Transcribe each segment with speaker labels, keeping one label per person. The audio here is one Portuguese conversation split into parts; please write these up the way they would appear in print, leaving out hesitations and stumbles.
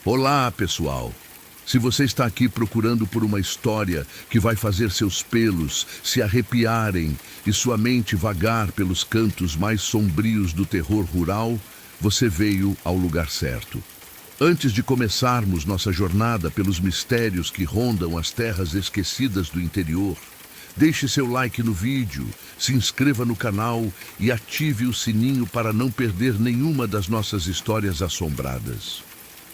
Speaker 1: Olá, pessoal! Se você está aqui procurando por uma história que vai fazer seus pelos se arrepiarem e sua mente vagar pelos cantos mais sombrios do terror rural, você veio ao lugar certo. Antes de começarmos nossa jornada pelos mistérios que rondam as terras esquecidas do interior, deixe seu like no vídeo, se inscreva no canal e ative o sininho para não perder nenhuma das nossas histórias assombradas.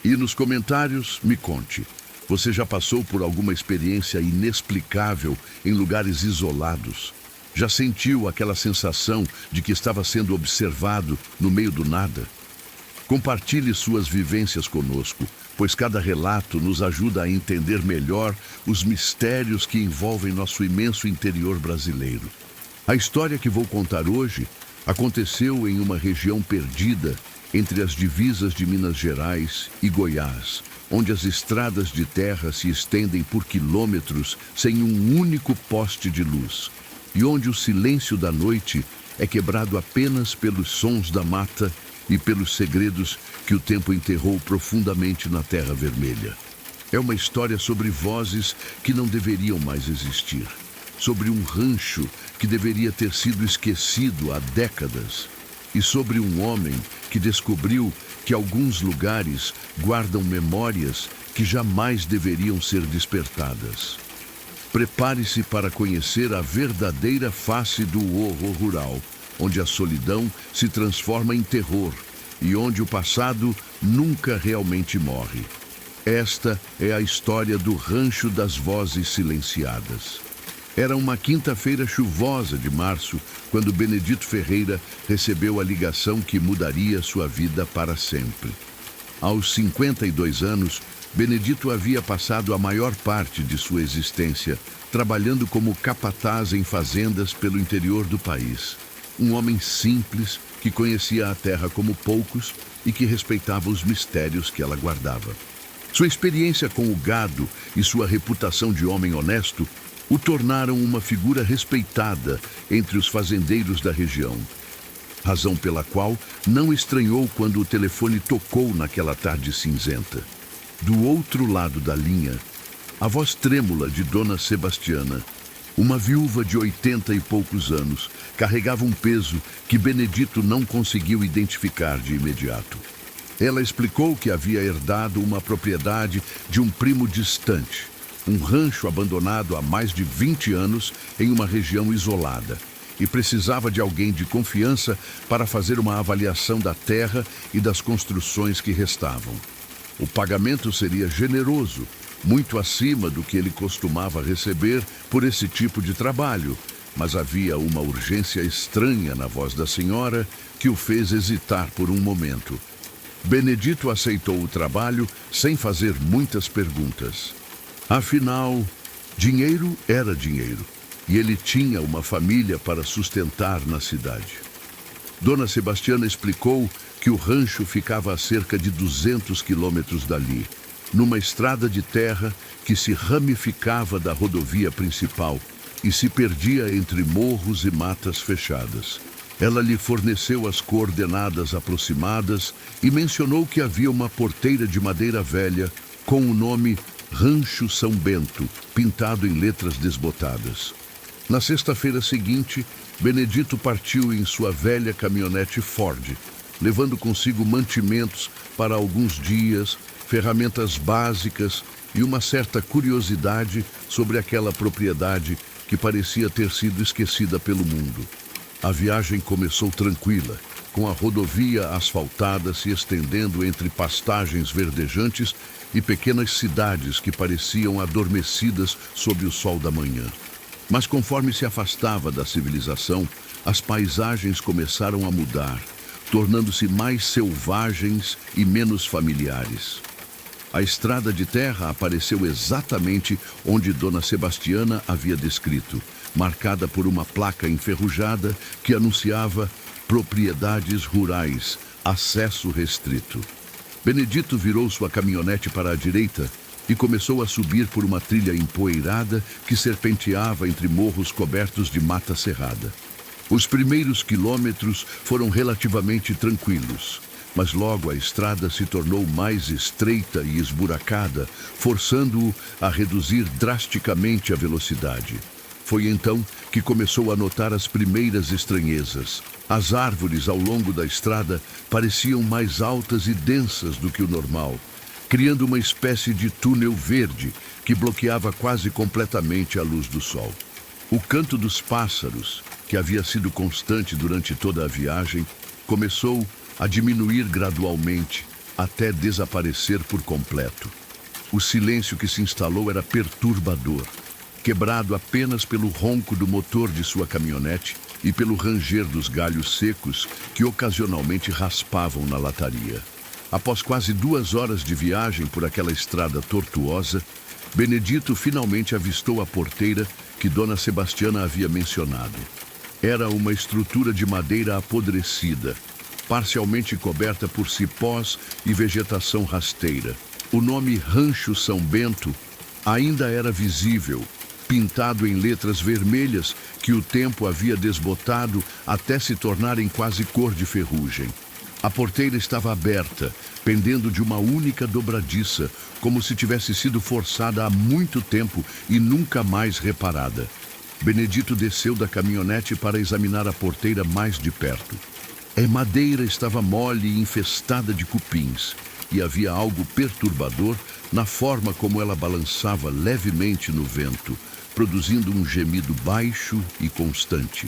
Speaker 1: E nos comentários, me conte. Você já passou por alguma experiência inexplicável em lugares isolados? Já sentiu aquela sensação de que estava sendo observado no meio do nada? Compartilhe suas vivências conosco, pois cada relato nos ajuda a entender melhor os mistérios que envolvem nosso imenso interior brasileiro. A história que vou contar hoje aconteceu em uma região perdida entre as divisas de Minas Gerais e Goiás, onde as estradas de terra se estendem por quilômetros sem um único poste de luz, e onde o silêncio da noite é quebrado apenas pelos sons da mata e pelos segredos que o tempo enterrou profundamente na terra vermelha. É uma história sobre vozes que não deveriam mais existir, sobre um rancho que deveria ter sido esquecido há décadas, e sobre um homem que descobriu que alguns lugares guardam memórias que jamais deveriam ser despertadas. Prepare-se para conhecer a verdadeira face do horror rural, onde a solidão se transforma em terror e onde o passado nunca realmente morre. Esta é a história do Rancho das Vozes Silenciadas. Era uma quinta-feira chuvosa de março, quando Benedito Ferreira recebeu a ligação que mudaria sua vida para sempre. Aos 52 anos, Benedito havia passado a maior parte de sua existência trabalhando como capataz em fazendas pelo interior do país. Um homem simples que conhecia a terra como poucos e que respeitava os mistérios que ela guardava. Sua experiência com o gado e sua reputação de homem honesto o tornaram uma figura respeitada entre os fazendeiros da região, razão pela qual não estranhou quando o telefone tocou naquela tarde cinzenta. Do outro lado da linha, a voz trêmula de Dona Sebastiana, uma viúva de 80 e poucos anos, carregava um peso que Benedito não conseguiu identificar de imediato. Ela explicou que havia herdado uma propriedade de um primo distante, um rancho abandonado há mais de 20 anos em uma região isolada, e precisava de alguém de confiança para fazer uma avaliação da terra e das construções que restavam. O pagamento seria generoso, muito acima do que ele costumava receber por esse tipo de trabalho, mas havia uma urgência estranha na voz da senhora que o fez hesitar por um momento. Benedito aceitou o trabalho sem fazer muitas perguntas. Afinal, dinheiro era dinheiro, e ele tinha uma família para sustentar na cidade. Dona Sebastiana explicou que o rancho ficava a cerca de 200 quilômetros dali, numa estrada de terra que se ramificava da rodovia principal e se perdia entre morros e matas fechadas. Ela lhe forneceu as coordenadas aproximadas e mencionou que havia uma porteira de madeira velha com o nome Rancho São Bento, pintado em letras desbotadas. Na sexta-feira seguinte, Benedito partiu em sua velha caminhonete Ford, levando consigo mantimentos para alguns dias, ferramentas básicas e uma certa curiosidade sobre aquela propriedade que parecia ter sido esquecida pelo mundo. A viagem começou tranquila, com a rodovia asfaltada se estendendo entre pastagens verdejantes e pequenas cidades que pareciam adormecidas sob o sol da manhã. Mas conforme se afastava da civilização, as paisagens começaram a mudar, tornando-se mais selvagens e menos familiares. A estrada de terra apareceu exatamente onde Dona Sebastiana havia descrito, marcada por uma placa enferrujada que anunciava propriedades rurais, acesso restrito. Benedito virou sua caminhonete para a direita e começou a subir por uma trilha empoeirada que serpenteava entre morros cobertos de mata cerrada. Os primeiros quilômetros foram relativamente tranquilos, Mas logo a estrada se tornou mais estreita e esburacada, forçando-o a reduzir drasticamente a velocidade. Foi então que começou a notar as primeiras estranhezas. As árvores ao longo da estrada pareciam mais altas e densas do que o normal, criando uma espécie de túnel verde que bloqueava quase completamente a luz do sol. O canto dos pássaros, que havia sido constante durante toda a viagem, começou a diminuir gradualmente até desaparecer por completo. O silêncio que se instalou era perturbador, quebrado apenas pelo ronco do motor de sua caminhonete e pelo ranger dos galhos secos que ocasionalmente raspavam na lataria. Após quase 2 horas de viagem por aquela estrada tortuosa, Benedito finalmente avistou a porteira que Dona Sebastiana havia mencionado. Era uma estrutura de madeira apodrecida, parcialmente coberta por cipós e vegetação rasteira. O nome Rancho São Bento ainda era visível, pintado em letras vermelhas que o tempo havia desbotado até se tornarem quase cor de ferrugem. A porteira estava aberta, pendendo de uma única dobradiça, como se tivesse sido forçada há muito tempo e nunca mais reparada. Benedito desceu da caminhonete para examinar a porteira mais de perto. A madeira estava mole e infestada de cupins, e havia algo perturbador na forma como ela balançava levemente no vento, produzindo um gemido baixo e constante.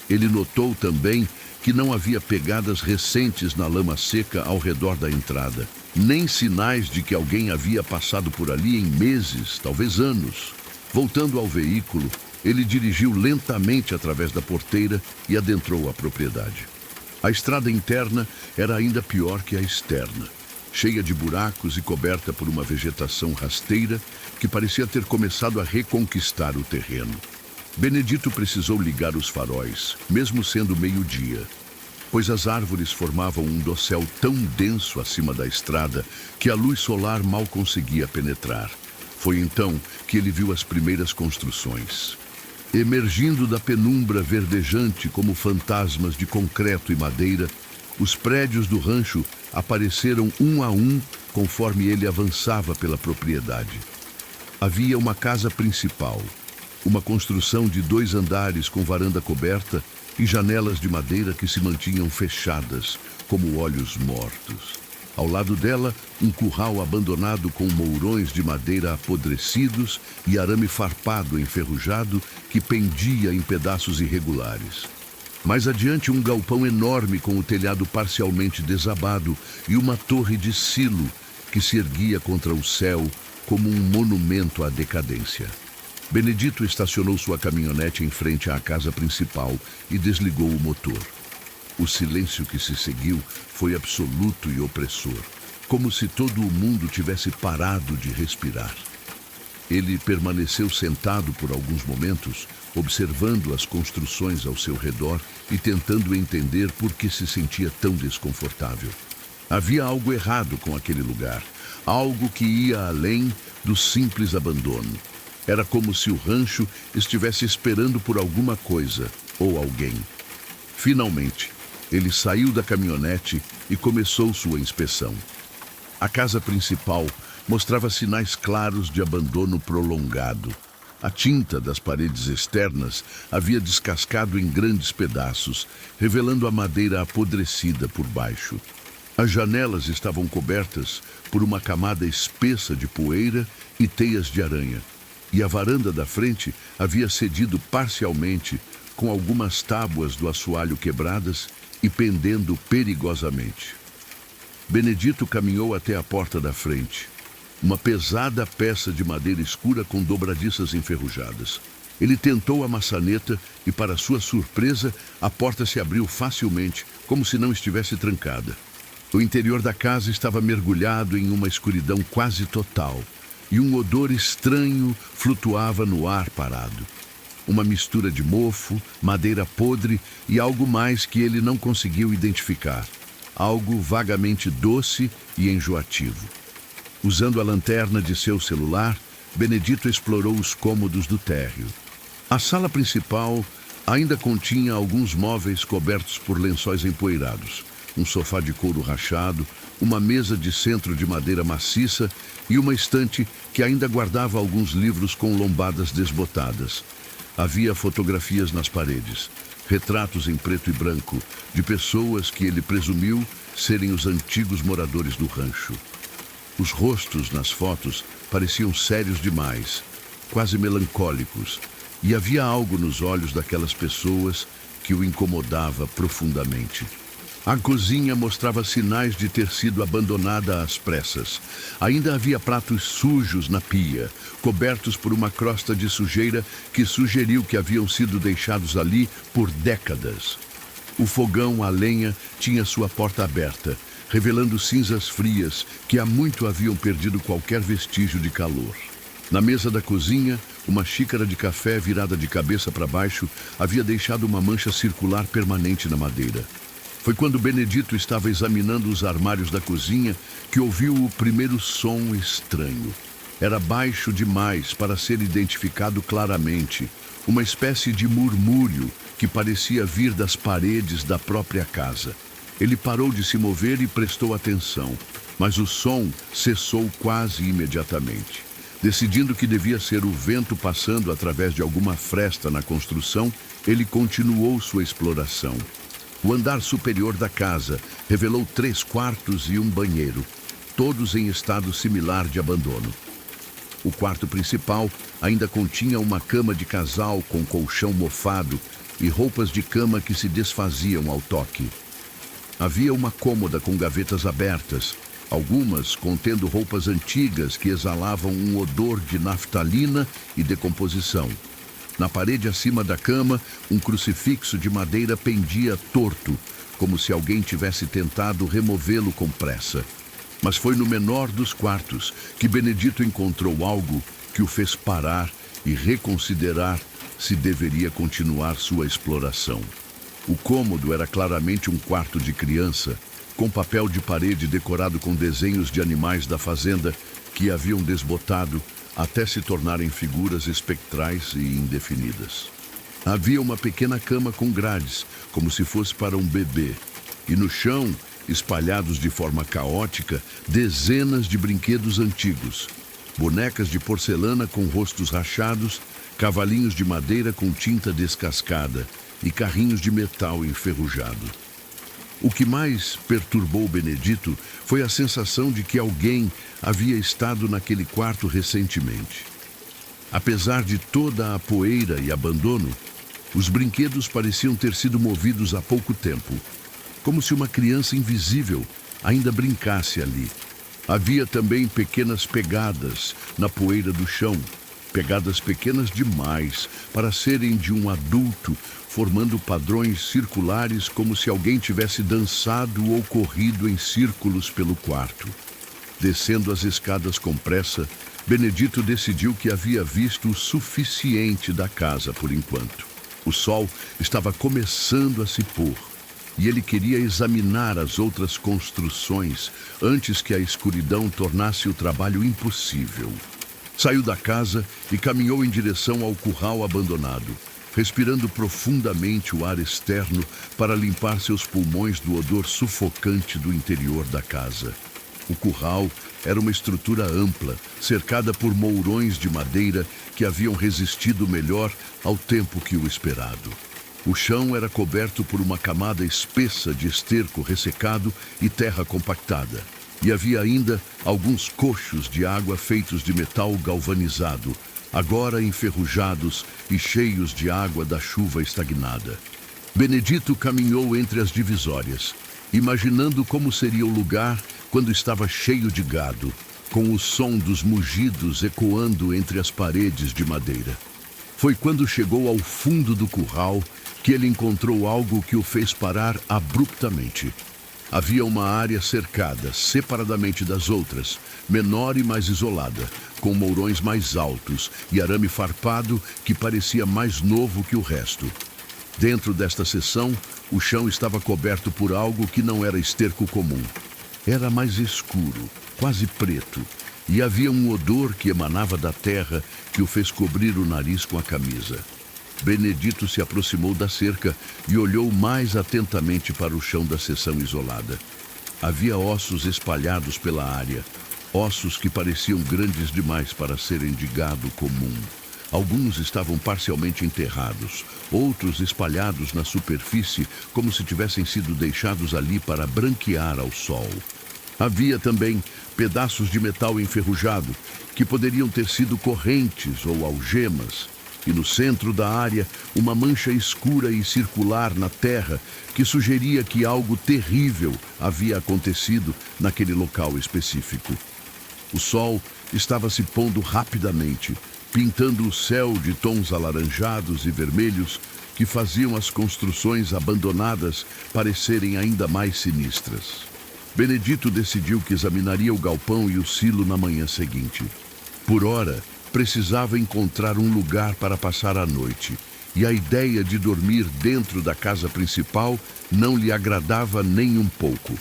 Speaker 1: Ele notou também que não havia pegadas recentes na lama seca ao redor da entrada, nem sinais de que alguém havia passado por ali em meses, talvez anos. Voltando ao veículo, ele dirigiu lentamente através da porteira e adentrou a propriedade. A estrada interna era ainda pior que a externa, cheia de buracos e coberta por uma vegetação rasteira que parecia ter começado a reconquistar o terreno. Benedito precisou ligar os faróis, mesmo sendo meio-dia, pois as árvores formavam um dossel tão denso acima da estrada que a luz solar mal conseguia penetrar. Foi então que ele viu as primeiras construções. Emergindo da penumbra verdejante como fantasmas de concreto e madeira, os prédios do rancho apareceram um a um conforme ele avançava pela propriedade. Havia uma casa principal, uma construção de 2 andares com varanda coberta e janelas de madeira que se mantinham fechadas, como olhos mortos. Ao lado dela, um curral abandonado com mourões de madeira apodrecidos e arame farpado enferrujado que pendia em pedaços irregulares. Mais adiante, um galpão enorme com o telhado parcialmente desabado e uma torre de silo que se erguia contra o céu como um monumento à decadência. Benedito estacionou sua caminhonete em frente à casa principal e desligou o motor. O silêncio que se seguiu foi absoluto e opressor, como se todo o mundo tivesse parado de respirar. Ele permaneceu sentado por alguns momentos, observando as construções ao seu redor e tentando entender por que se sentia tão desconfortável. Havia algo errado com aquele lugar, algo que ia além do simples abandono. Era como se o rancho estivesse esperando por alguma coisa ou alguém. Finalmente, ele saiu da caminhonete e começou sua inspeção. A casa principal mostrava sinais claros de abandono prolongado. A tinta das paredes externas havia descascado em grandes pedaços, revelando a madeira apodrecida por baixo. As janelas estavam cobertas por uma camada espessa de poeira e teias de aranha, e a varanda da frente havia cedido parcialmente, com algumas tábuas do assoalho quebradas e pendendo perigosamente. Benedito caminhou até a porta da frente, uma pesada peça de madeira escura com dobradiças enferrujadas. Ele tentou a maçaneta e, para sua surpresa, a porta se abriu facilmente, como se não estivesse trancada. O interior da casa estava mergulhado em uma escuridão quase total, e um odor estranho flutuava no ar parado. Uma mistura de mofo, madeira podre e algo mais que ele não conseguiu identificar. Algo vagamente doce e enjoativo. Usando a lanterna de seu celular, Benedito explorou os cômodos do térreo. A sala principal ainda continha alguns móveis cobertos por lençóis empoeirados, um sofá de couro rachado, uma mesa de centro de madeira maciça e uma estante que ainda guardava alguns livros com lombadas desbotadas. Havia fotografias nas paredes, retratos em preto e branco, de pessoas que ele presumiu serem os antigos moradores do rancho. Os rostos nas fotos pareciam sérios demais, quase melancólicos, e havia algo nos olhos daquelas pessoas que o incomodava profundamente. A cozinha mostrava sinais de ter sido abandonada às pressas. Ainda havia pratos sujos na pia, cobertos por uma crosta de sujeira que sugeriu que haviam sido deixados ali por décadas. O fogão a lenha tinha sua porta aberta, revelando cinzas frias que há muito haviam perdido qualquer vestígio de calor. Na mesa da cozinha, uma xícara de café virada de cabeça para baixo havia deixado uma mancha circular permanente na madeira. Foi quando Benedito estava examinando os armários da cozinha que ouviu o primeiro som estranho. Era baixo demais para ser identificado claramente, uma espécie de murmúrio que parecia vir das paredes da própria casa. Ele parou de se mover e prestou atenção, mas o som cessou quase imediatamente. Decidindo que devia ser o vento passando através de alguma fresta na construção, ele continuou sua exploração. O andar superior da casa revelou 3 quartos e um banheiro, todos em estado similar de abandono. O quarto principal ainda continha uma cama de casal com colchão mofado e roupas de cama que se desfaziam ao toque. Havia uma cômoda com gavetas abertas, algumas contendo roupas antigas que exalavam um odor de naftalina e decomposição. Na parede acima da cama, um crucifixo de madeira pendia torto, como se alguém tivesse tentado removê-lo com pressa. Mas foi no menor dos quartos que Benedito encontrou algo que o fez parar e reconsiderar se deveria continuar sua exploração. O cômodo era claramente um quarto de criança, com papel de parede decorado com desenhos de animais da fazenda que haviam desbotado até se tornarem figuras espectrais e indefinidas. Havia uma pequena cama com grades, como se fosse para um bebê, e no chão, espalhados de forma caótica, dezenas de brinquedos antigos, bonecas de porcelana com rostos rachados, cavalinhos de madeira com tinta descascada e carrinhos de metal enferrujado. O que mais perturbou Benedito foi a sensação de que alguém havia estado naquele quarto recentemente. Apesar de toda a poeira e abandono, os brinquedos pareciam ter sido movidos há pouco tempo, como se uma criança invisível ainda brincasse ali. Havia também pequenas pegadas na poeira do chão, pegadas pequenas demais para serem de um adulto, formando padrões circulares como se alguém tivesse dançado ou corrido em círculos pelo quarto. Descendo as escadas com pressa, Benedito decidiu que havia visto o suficiente da casa por enquanto. O sol estava começando a se pôr e ele queria examinar as outras construções antes que a escuridão tornasse o trabalho impossível. Saiu da casa e caminhou em direção ao curral abandonado, respirando profundamente o ar externo para limpar seus pulmões do odor sufocante do interior da casa. O curral era uma estrutura ampla, cercada por mourões de madeira que haviam resistido melhor ao tempo que o esperado. O chão era coberto por uma camada espessa de esterco ressecado e terra compactada. E havia ainda alguns coxos de água feitos de metal galvanizado, agora enferrujados e cheios de água da chuva estagnada. Benedito caminhou entre as divisórias, imaginando como seria o lugar quando estava cheio de gado, com o som dos mugidos ecoando entre as paredes de madeira. Foi quando chegou ao fundo do curral que ele encontrou algo que o fez parar abruptamente. Havia uma área cercada, separadamente das outras, menor e mais isolada, com mourões mais altos e arame farpado que parecia mais novo que o resto. Dentro desta seção, o chão estava coberto por algo que não era esterco comum. Era mais escuro, quase preto, e havia um odor que emanava da terra que o fez cobrir o nariz com a camisa. Benedito se aproximou da cerca e olhou mais atentamente para o chão da seção isolada. Havia ossos espalhados pela área, ossos que pareciam grandes demais para serem de gado comum. Alguns estavam parcialmente enterrados, outros espalhados na superfície como se tivessem sido deixados ali para branquear ao sol. Havia também pedaços de metal enferrujado, que poderiam ter sido correntes ou algemas, e no centro da área uma mancha escura e circular na terra que sugeria que algo terrível havia acontecido naquele local específico. O sol estava se pondo rapidamente, pintando o céu de tons alaranjados e vermelhos que faziam as construções abandonadas parecerem ainda mais sinistras. Benedito decidiu que examinaria o galpão e o silo na manhã seguinte. Por ora, precisava encontrar um lugar para passar a noite, e a ideia de dormir dentro da casa principal não lhe agradava nem um pouco.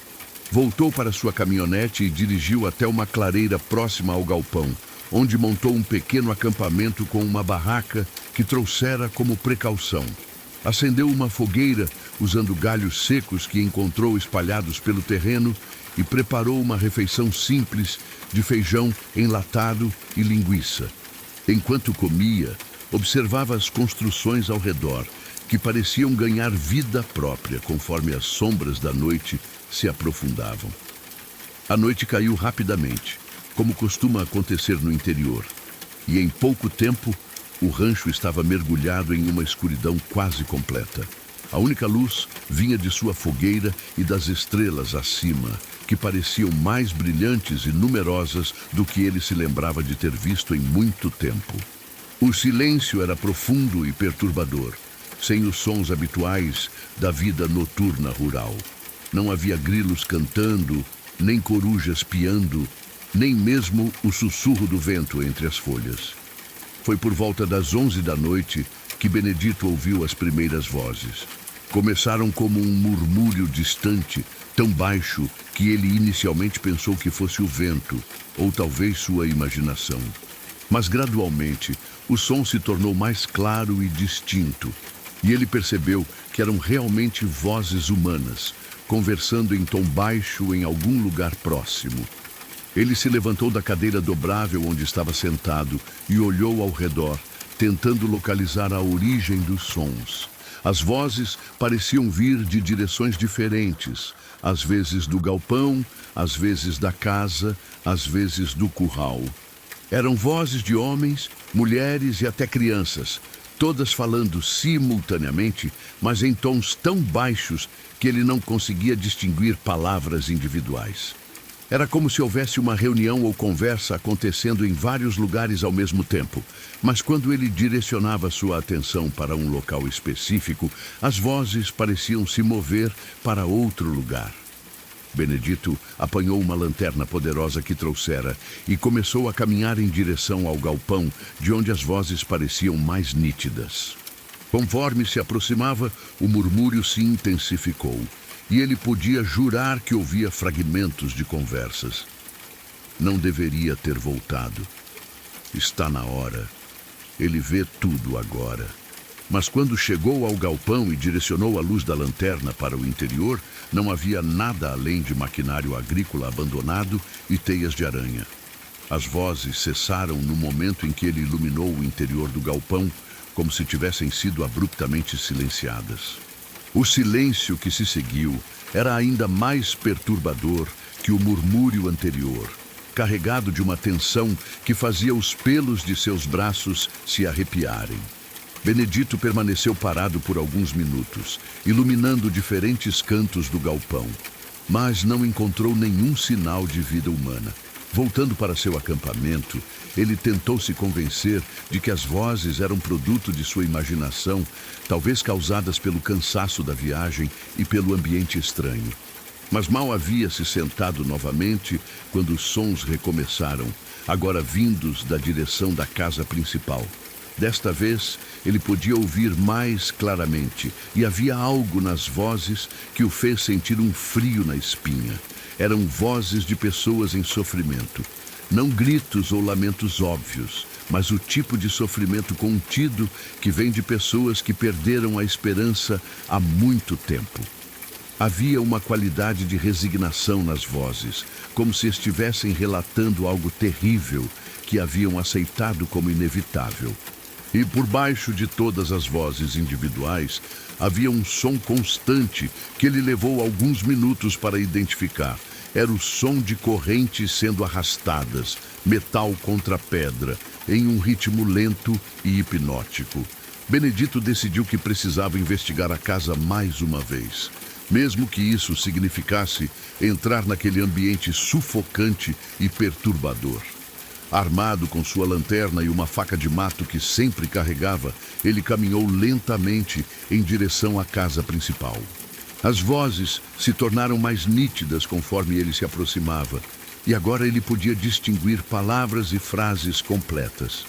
Speaker 1: Voltou para sua caminhonete e dirigiu até uma clareira próxima ao galpão, onde montou um pequeno acampamento com uma barraca que trouxera como precaução. Acendeu uma fogueira usando galhos secos que encontrou espalhados pelo terreno e preparou uma refeição simples de feijão enlatado e linguiça. Enquanto comia, observava as construções ao redor, que pareciam ganhar vida própria conforme as sombras da noite se aprofundavam. A noite caiu rapidamente, como costuma acontecer no interior, e em pouco tempo o rancho estava mergulhado em uma escuridão quase completa. A única luz vinha de sua fogueira e das estrelas acima, que pareciam mais brilhantes e numerosas do que ele se lembrava de ter visto em muito tempo. O silêncio era profundo e perturbador, sem os sons habituais da vida noturna rural. Não havia grilos cantando, nem corujas piando, nem mesmo o sussurro do vento entre as folhas. Foi por volta das 11 da noite que Benedito ouviu as primeiras vozes. Começaram como um murmúrio distante, tão baixo que ele inicialmente pensou que fosse o vento, ou talvez sua imaginação. Mas gradualmente, o som se tornou mais claro e distinto, e ele percebeu que eram realmente vozes humanas, conversando em tom baixo em algum lugar próximo. Ele se levantou da cadeira dobrável onde estava sentado e olhou ao redor, tentando localizar a origem dos sons. As vozes pareciam vir de direções diferentes, às vezes do galpão, às vezes da casa, às vezes do curral. Eram vozes de homens, mulheres e até crianças, todas falando simultaneamente, mas em tons tão baixos que ele não conseguia distinguir palavras individuais. Era como se houvesse uma reunião ou conversa acontecendo em vários lugares ao mesmo tempo, mas quando ele direcionava sua atenção para um local específico, as vozes pareciam se mover para outro lugar. Benedito apanhou uma lanterna poderosa que trouxera e começou a caminhar em direção ao galpão, de onde as vozes pareciam mais nítidas. Conforme se aproximava, o murmúrio se intensificou, e ele podia jurar que ouvia fragmentos de conversas. Não deveria ter voltado. Está na hora. Ele vê tudo agora. Mas quando chegou ao galpão e direcionou a luz da lanterna para o interior, não havia nada além de maquinário agrícola abandonado e teias de aranha. As vozes cessaram no momento em que ele iluminou o interior do galpão, como se tivessem sido abruptamente silenciadas. O silêncio que se seguiu era ainda mais perturbador que o murmúrio anterior, carregado de uma tensão que fazia os pelos de seus braços se arrepiarem. Benedito permaneceu parado por alguns minutos, iluminando diferentes cantos do galpão, mas não encontrou nenhum sinal de vida humana. Voltando para seu acampamento, ele tentou se convencer de que as vozes eram produto de sua imaginação, talvez causadas pelo cansaço da viagem e pelo ambiente estranho. Mas mal havia se sentado novamente quando os sons recomeçaram, agora vindos da direção da casa principal. Desta vez, ele podia ouvir mais claramente, e havia algo nas vozes que o fez sentir um frio na espinha. Eram vozes de pessoas em sofrimento. Não gritos ou lamentos óbvios, mas o tipo de sofrimento contido que vem de pessoas que perderam a esperança há muito tempo. Havia uma qualidade de resignação nas vozes, como se estivessem relatando algo terrível que haviam aceitado como inevitável. E por baixo de todas as vozes individuais, havia um som constante que ele levou alguns minutos para identificar. Era o som de correntes sendo arrastadas, metal contra pedra, em um ritmo lento e hipnótico. Benedito decidiu que precisava investigar a casa mais uma vez, mesmo que isso significasse entrar naquele ambiente sufocante e perturbador. Armado com sua lanterna e uma faca de mato que sempre carregava, ele caminhou lentamente em direção à casa principal. As vozes se tornaram mais nítidas conforme ele se aproximava, e agora ele podia distinguir palavras e frases completas.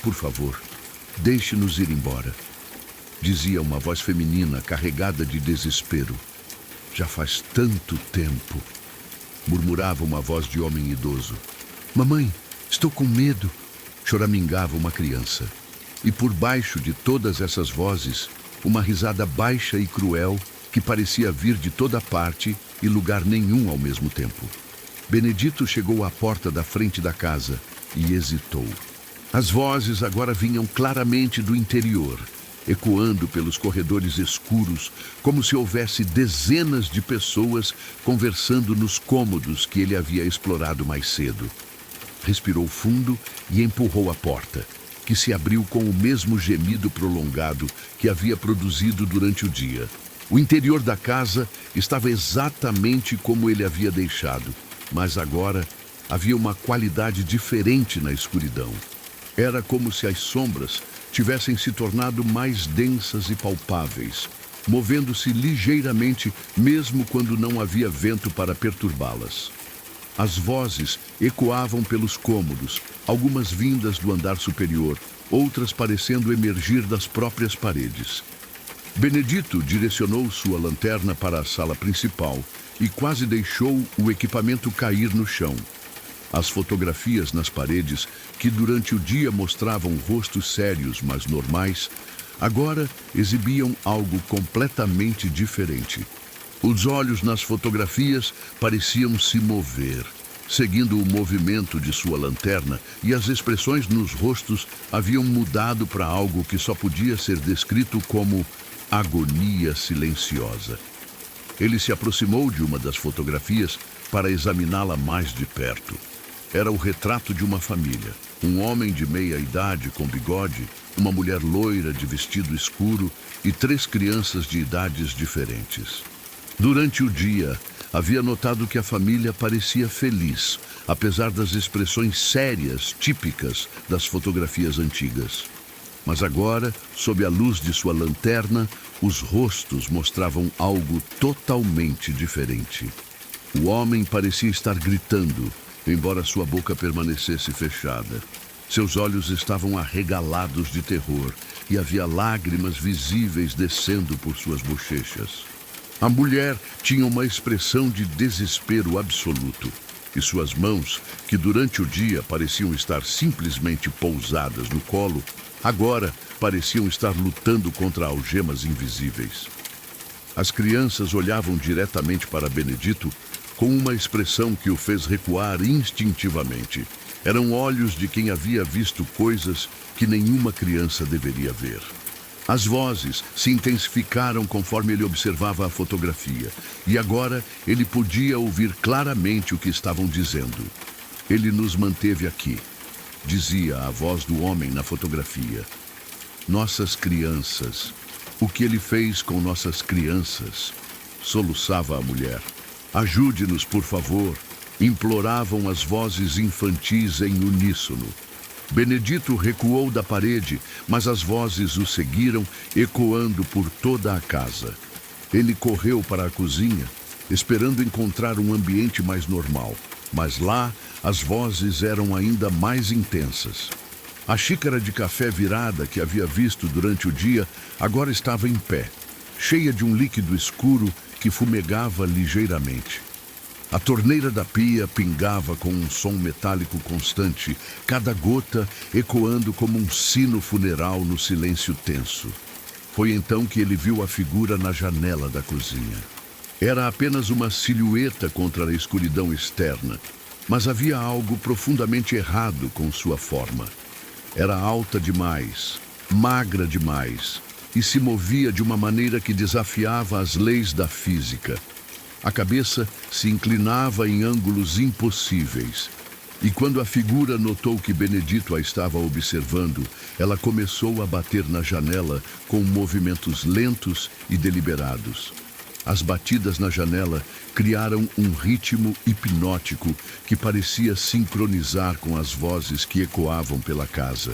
Speaker 1: "Por favor, deixe-nos ir embora", dizia uma voz feminina carregada de desespero. "Já faz tanto tempo", murmurava uma voz de homem idoso. "Mamãe, estou com medo", choramingava uma criança. E por baixo de todas essas vozes, uma risada baixa e cruel que parecia vir de toda parte e lugar nenhum ao mesmo tempo. Benedito chegou à porta da frente da casa e hesitou. As vozes agora vinham claramente do interior, ecoando pelos corredores escuros, como se houvesse dezenas de pessoas conversando nos cômodos que ele havia explorado mais cedo. Respirou fundo e empurrou a porta, que se abriu com o mesmo gemido prolongado que havia produzido durante o dia. O interior da casa estava exatamente como ele havia deixado, mas agora havia uma qualidade diferente na escuridão. Era como se as sombras tivessem se tornado mais densas e palpáveis, movendo-se ligeiramente mesmo quando não havia vento para perturbá-las. As vozes ecoavam pelos cômodos, algumas vindas do andar superior, outras parecendo emergir das próprias paredes. Benedito direcionou sua lanterna para a sala principal e quase deixou o equipamento cair no chão. As fotografias nas paredes, que durante o dia mostravam rostos sérios, mas normais, agora exibiam algo completamente diferente. Os olhos nas fotografias pareciam se mover, seguindo o movimento de sua lanterna, e as expressões nos rostos haviam mudado para algo que só podia ser descrito como agonia silenciosa. Ele se aproximou de uma das fotografias para examiná-la mais de perto. Era o retrato de uma família. Um homem de meia idade com bigode, uma mulher loira de vestido escuro e 3 crianças de idades diferentes. Durante o dia, havia notado que a família parecia feliz, apesar das expressões sérias típicas das fotografias antigas. Mas agora, sob a luz de sua lanterna, os rostos mostravam algo totalmente diferente. O homem parecia estar gritando, embora sua boca permanecesse fechada. Seus olhos estavam arregalados de terror e havia lágrimas visíveis descendo por suas bochechas. A mulher tinha uma expressão de desespero absoluto, e suas mãos, que durante o dia pareciam estar simplesmente pousadas no colo, agora pareciam estar lutando contra algemas invisíveis. As crianças olhavam diretamente para Benedito com uma expressão que o fez recuar instintivamente. Eram olhos de quem havia visto coisas que nenhuma criança deveria ver. As vozes se intensificaram conforme ele observava a fotografia, e agora ele podia ouvir claramente o que estavam dizendo. "Ele nos manteve aqui", dizia a voz do homem na fotografia. "Nossas crianças. O que ele fez com nossas crianças?", soluçava a mulher. "Ajude-nos, por favor", imploravam as vozes infantis em uníssono. Benedito recuou da parede, mas as vozes o seguiram, ecoando por toda a casa. Ele correu para a cozinha, esperando encontrar um ambiente mais normal, mas lá as vozes eram ainda mais intensas. A xícara de café virada que havia visto durante o dia agora estava em pé, cheia de um líquido escuro que fumegava ligeiramente. A torneira da pia pingava com um som metálico constante, cada gota ecoando como um sino funeral no silêncio tenso. Foi então que ele viu a figura na janela da cozinha. Era apenas uma silhueta contra a escuridão externa, mas havia algo profundamente errado com sua forma. Era alta demais, magra demais, e se movia de uma maneira que desafiava as leis da física. A cabeça se inclinava em ângulos impossíveis. E quando a figura notou que Benedito a estava observando, ela começou a bater na janela com movimentos lentos e deliberados. As batidas na janela criaram um ritmo hipnótico que parecia sincronizar com as vozes que ecoavam pela casa.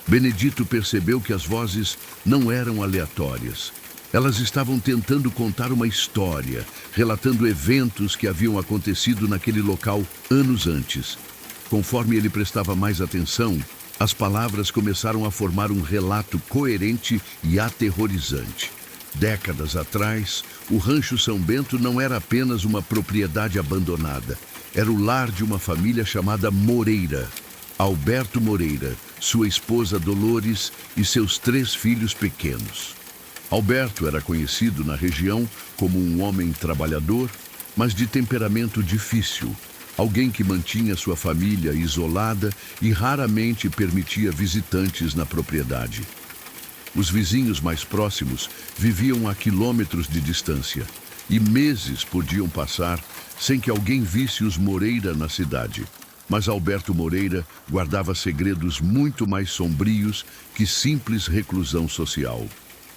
Speaker 1: Benedito percebeu que as vozes não eram aleatórias. Elas estavam tentando contar uma história, relatando eventos que haviam acontecido naquele local anos antes. Conforme ele prestava mais atenção, as palavras começaram a formar um relato coerente e aterrorizante. Décadas atrás, o Rancho São Bento não era apenas uma propriedade abandonada. Era o lar de uma família chamada Moreira. Alberto Moreira, sua esposa Dolores e seus 3 filhos pequenos. Alberto era conhecido na região como um homem trabalhador, mas de temperamento difícil. Alguém que mantinha sua família isolada e raramente permitia visitantes na propriedade. Os vizinhos mais próximos viviam a quilômetros de distância e meses podiam passar sem que alguém visse os Moreira na cidade. Mas Alberto Moreira guardava segredos muito mais sombrios que simples reclusão social.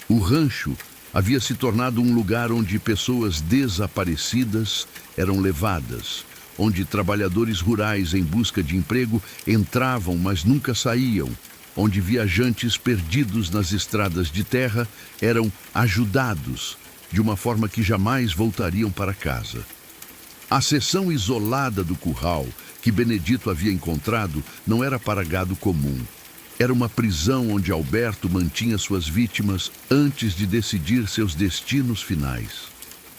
Speaker 1: O rancho havia se tornado um lugar onde pessoas desaparecidas eram levadas, onde trabalhadores rurais em busca de emprego entravam, mas nunca saíam, onde viajantes perdidos nas estradas de terra eram ajudados de uma forma que jamais voltariam para casa. A seção isolada do curral que Benedito havia encontrado não era para gado comum. Era uma prisão onde Alberto mantinha suas vítimas antes de decidir seus destinos finais.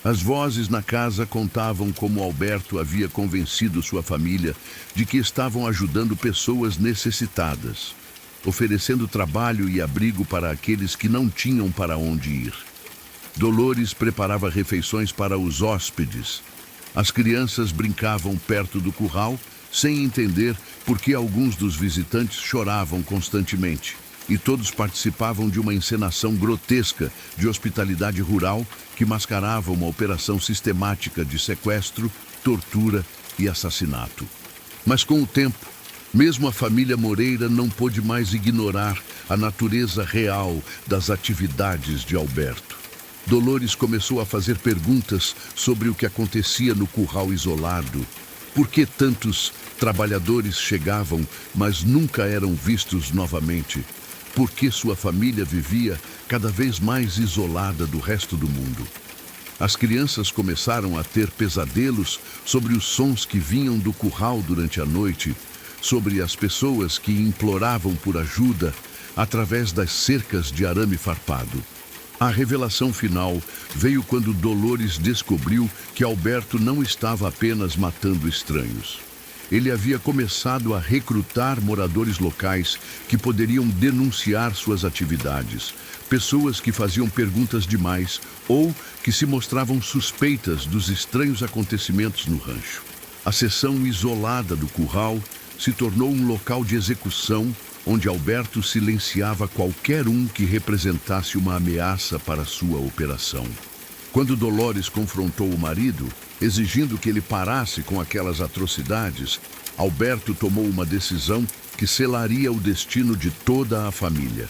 Speaker 1: As vozes na casa contavam como Alberto havia convencido sua família de que estavam ajudando pessoas necessitadas, oferecendo trabalho e abrigo para aqueles que não tinham para onde ir. Dolores preparava refeições para os hóspedes. As crianças brincavam perto do curral, sem entender por que alguns dos visitantes choravam constantemente. E todos participavam de uma encenação grotesca de hospitalidade rural que mascarava uma operação sistemática de sequestro, tortura e assassinato. Mas com o tempo, mesmo a família Moreira não pôde mais ignorar a natureza real das atividades de Alberto. Dolores começou a fazer perguntas sobre o que acontecia no curral isolado. Por que tantos trabalhadores chegavam, mas nunca eram vistos novamente? Por que sua família vivia cada vez mais isolada do resto do mundo? As crianças começaram a ter pesadelos sobre os sons que vinham do curral durante a noite, sobre as pessoas que imploravam por ajuda através das cercas de arame farpado. A revelação final veio quando Dolores descobriu que Alberto não estava apenas matando estranhos. Ele havia começado a recrutar moradores locais que poderiam denunciar suas atividades, pessoas que faziam perguntas demais ou que se mostravam suspeitas dos estranhos acontecimentos no rancho. A seção isolada do curral se tornou um local de execução onde Alberto silenciava qualquer um que representasse uma ameaça para sua operação. Quando Dolores confrontou o marido, exigindo que ele parasse com aquelas atrocidades, Alberto tomou uma decisão que selaria o destino de toda a família.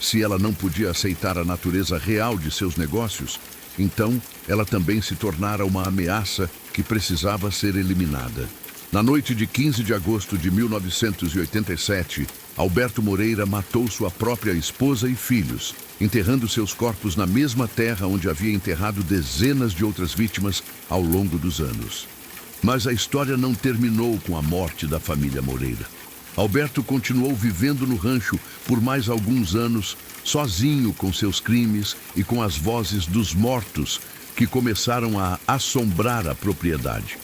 Speaker 1: Se ela não podia aceitar a natureza real de seus negócios, então ela também se tornara uma ameaça que precisava ser eliminada. Na noite de 15 de agosto de 1987, Alberto Moreira matou sua própria esposa e filhos, enterrando seus corpos na mesma terra onde havia enterrado dezenas de outras vítimas ao longo dos anos. Mas a história não terminou com a morte da família Moreira. Alberto continuou vivendo no rancho por mais alguns anos, sozinho com seus crimes e com as vozes dos mortos que começaram a assombrar a propriedade.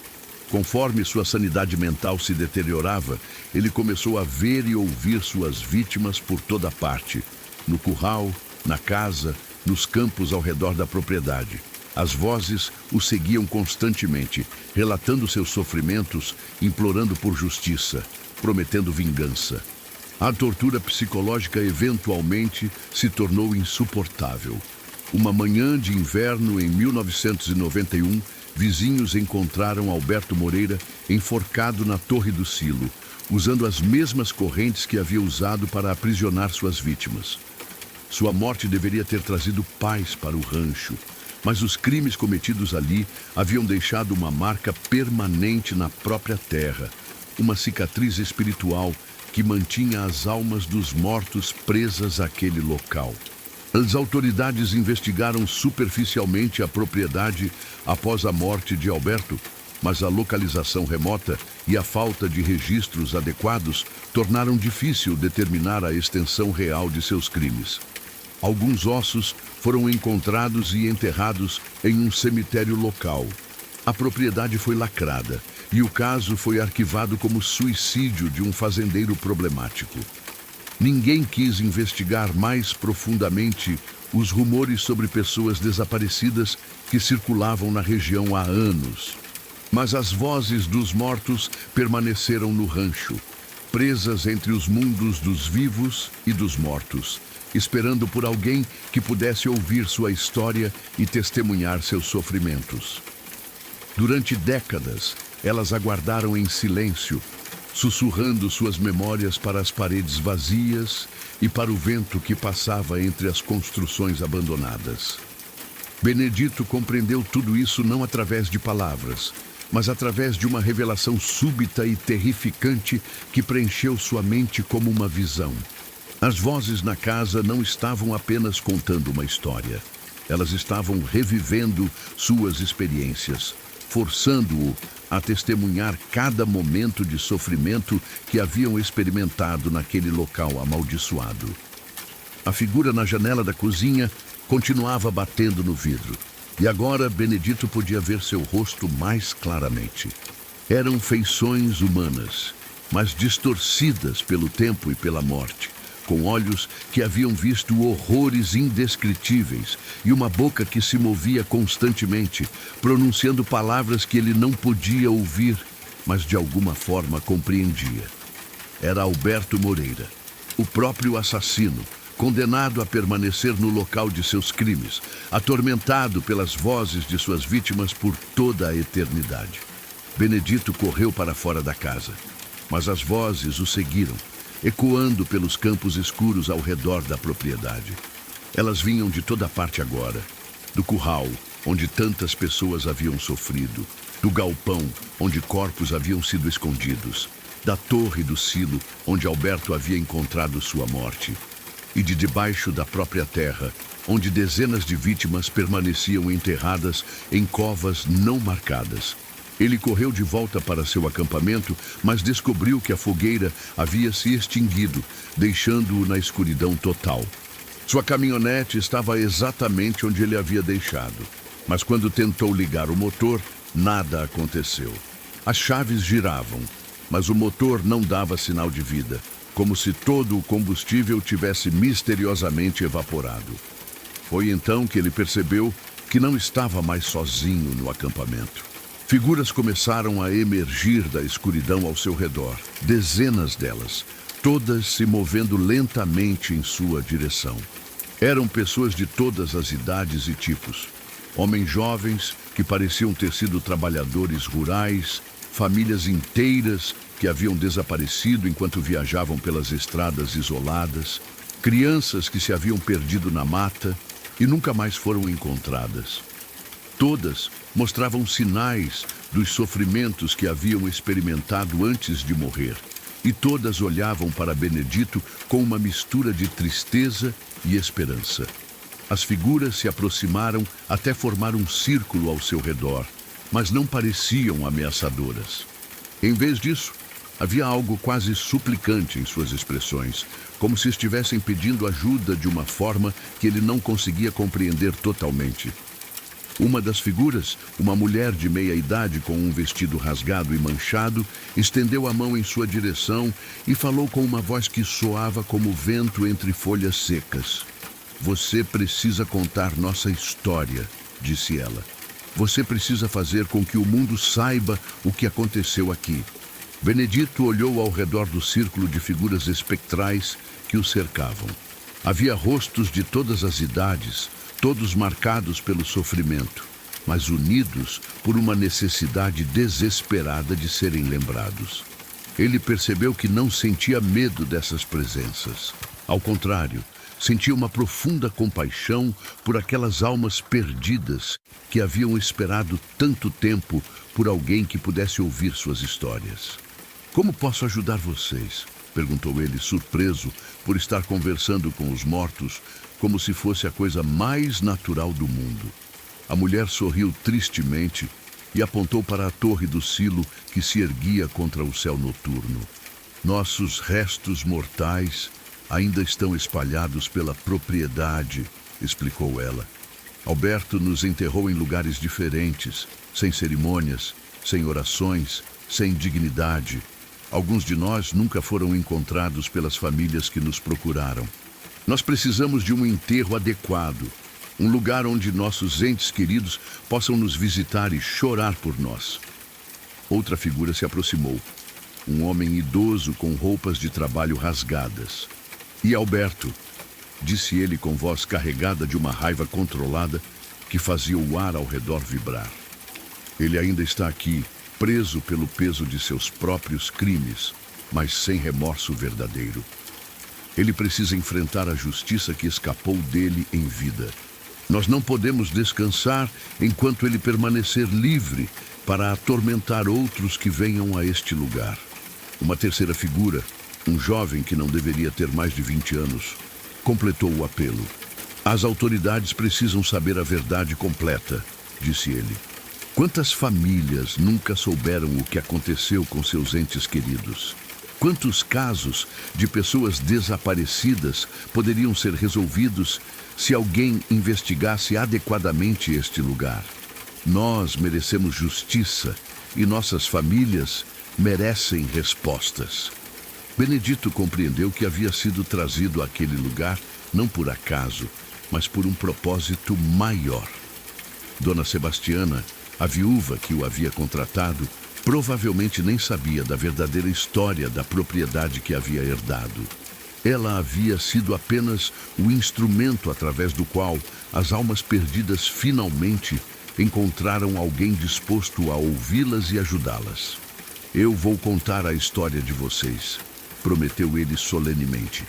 Speaker 1: Conforme sua sanidade mental se deteriorava, ele começou a ver e ouvir suas vítimas por toda parte, no curral, na casa, nos campos ao redor da propriedade. As vozes o seguiam constantemente, relatando seus sofrimentos, implorando por justiça, prometendo vingança. A tortura psicológica eventualmente se tornou insuportável. Uma manhã de inverno em 1991, vizinhos encontraram Alberto Moreira enforcado na Torre do Silo, usando as mesmas correntes que havia usado para aprisionar suas vítimas. Sua morte deveria ter trazido paz para o rancho, mas os crimes cometidos ali haviam deixado uma marca permanente na própria terra, uma cicatriz espiritual que mantinha as almas dos mortos presas àquele local. As autoridades investigaram superficialmente a propriedade após a morte de Alberto, mas a localização remota e a falta de registros adequados tornaram difícil determinar a extensão real de seus crimes. Alguns ossos foram encontrados e enterrados em um cemitério local. A propriedade foi lacrada e o caso foi arquivado como suicídio de um fazendeiro problemático. Ninguém quis investigar mais profundamente os rumores sobre pessoas desaparecidas que circulavam na região há anos. Mas as vozes dos mortos permaneceram no rancho, presas entre os mundos dos vivos e dos mortos, esperando por alguém que pudesse ouvir sua história e testemunhar seus sofrimentos. Durante décadas, elas aguardaram em silêncio, sussurrando suas memórias para as paredes vazias e para o vento que passava entre as construções abandonadas. Benedito compreendeu tudo isso não através de palavras, mas através de uma revelação súbita e terrificante que preencheu sua mente como uma visão. As vozes na casa não estavam apenas contando uma história. Elas estavam revivendo suas experiências, forçando-o a testemunhar cada momento de sofrimento que haviam experimentado naquele local amaldiçoado. A figura na janela da cozinha continuava batendo no vidro, e agora Benedito podia ver seu rosto mais claramente. Eram feições humanas, mas distorcidas pelo tempo e pela morte, com olhos que haviam visto horrores indescritíveis e uma boca que se movia constantemente, pronunciando palavras que ele não podia ouvir, mas de alguma forma compreendia. Era Alberto Moreira, o próprio assassino, condenado a permanecer no local de seus crimes, atormentado pelas vozes de suas vítimas por toda a eternidade. Benedito correu para fora da casa, mas as vozes o seguiram, ecoando pelos campos escuros ao redor da propriedade. Elas vinham de toda parte agora, do curral, onde tantas pessoas haviam sofrido, do galpão, onde corpos haviam sido escondidos, da torre do silo, onde Alberto havia encontrado sua morte, e de debaixo da própria terra, onde dezenas de vítimas permaneciam enterradas em covas não marcadas. Ele correu de volta para seu acampamento, mas descobriu que a fogueira havia se extinguido, deixando-o na escuridão total. Sua caminhonete estava exatamente onde ele havia deixado, mas quando tentou ligar o motor, nada aconteceu. As chaves giravam, mas o motor não dava sinal de vida, como se todo o combustível tivesse misteriosamente evaporado. Foi então que ele percebeu que não estava mais sozinho no acampamento. Figuras começaram a emergir da escuridão ao seu redor, dezenas delas, todas se movendo lentamente em sua direção. Eram pessoas de todas as idades e tipos. Homens jovens que pareciam ter sido trabalhadores rurais, famílias inteiras que haviam desaparecido enquanto viajavam pelas estradas isoladas, crianças que se haviam perdido na mata e nunca mais foram encontradas. Todas mostravam sinais dos sofrimentos que haviam experimentado antes de morrer, e todas olhavam para Benedito com uma mistura de tristeza e esperança. As figuras se aproximaram até formar um círculo ao seu redor, mas não pareciam ameaçadoras. Em vez disso, havia algo quase suplicante em suas expressões, como se estivessem pedindo ajuda de uma forma que ele não conseguia compreender totalmente. Uma das figuras, uma mulher de meia-idade com um vestido rasgado e manchado, estendeu a mão em sua direção e falou com uma voz que soava como vento entre folhas secas. Você precisa contar nossa história, disse ela. Você precisa fazer com que o mundo saiba o que aconteceu aqui. Benedito olhou ao redor do círculo de figuras espectrais que o cercavam. Havia rostos de todas as idades, todos marcados pelo sofrimento, mas unidos por uma necessidade desesperada de serem lembrados. Ele percebeu que não sentia medo dessas presenças. Ao contrário, sentia uma profunda compaixão por aquelas almas perdidas que haviam esperado tanto tempo por alguém que pudesse ouvir suas histórias. Como posso ajudar vocês? Perguntou ele, surpreso por estar conversando com os mortos como se fosse a coisa mais natural do mundo. A mulher sorriu tristemente e apontou para a torre do silo que se erguia contra o céu noturno. Nossos restos mortais ainda estão espalhados pela propriedade, explicou ela. Alberto nos enterrou em lugares diferentes, sem cerimônias, sem orações, sem dignidade. Alguns de nós nunca foram encontrados pelas famílias que nos procuraram. Nós precisamos de um enterro adequado, um lugar onde nossos entes queridos possam nos visitar e chorar por nós. Outra figura se aproximou, um homem idoso com roupas de trabalho rasgadas. E Alberto, disse ele com voz carregada de uma raiva controlada que fazia o ar ao redor vibrar. Ele ainda está aqui, preso pelo peso de seus próprios crimes, mas sem remorso verdadeiro. Ele precisa enfrentar a justiça que escapou dele em vida. Nós não podemos descansar enquanto ele permanecer livre para atormentar outros que venham a este lugar. Uma terceira figura, um jovem que não deveria ter mais de 20 anos, completou o apelo. As autoridades precisam saber a verdade completa, disse ele. Quantas famílias nunca souberam o que aconteceu com seus entes queridos? Quantos casos de pessoas desaparecidas poderiam ser resolvidos se alguém investigasse adequadamente este lugar? Nós merecemos justiça e nossas famílias merecem respostas. Benedito compreendeu que havia sido trazido àquele lugar não por acaso, mas por um propósito maior. Dona Sebastiana, a viúva que o havia contratado, provavelmente nem sabia da verdadeira história da propriedade que havia herdado. Ela havia sido apenas o instrumento através do qual as almas perdidas finalmente encontraram alguém disposto a ouvi-las e ajudá-las. Eu vou contar a história de vocês, prometeu ele solenemente.